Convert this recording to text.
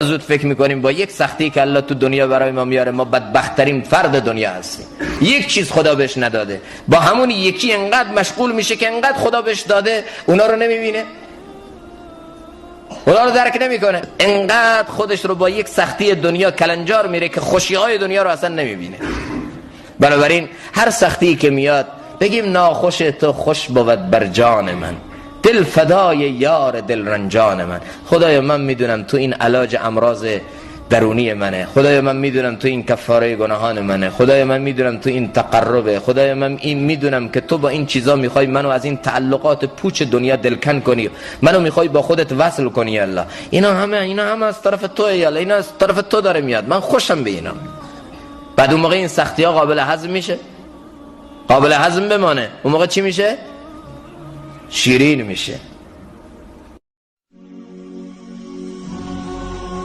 زود فکر میکنیم با یک سختی که الله تو دنیا برای ما میاره ما بدبخت‌ترین فرد دنیا هستیم. یک چیز خدا بهش نداده، با همون یکی انقدر مشغول میشه که انقدر خدا بهش داده اونا رو نمیبینه، اونا رو درک نمیکنه، انقدر خودش رو با یک سختی دنیا کلنجار میره که خوشی‌های دنیا رو اصلا نمیبینه. بنابراین هر سختی که میاد بگیم ناخوش تو خوش بود بر جان من، دل فدای یار دل رنجان من. خدایا من میدونم تو این علاج امراض درونی منه، خدایا من میدونم تو این کفاره گناهان منه، خدایا من میدونم تو این تقربه، خدایا من این میدونم که تو با این چیزا میخوای منو از این تعلقات پوچ دنیا دلکن کنی، منو میخوای با خودت وصل کنی. الله اینا همه از طرف توئه یا الله، اینا از طرف تو داره میاد، من خوشم به اینا. بعد اون موقع این سختی ها قابل هضم میشه، قابل هضم بمانه، اون موقع چی میشه؟ شیرین میشه.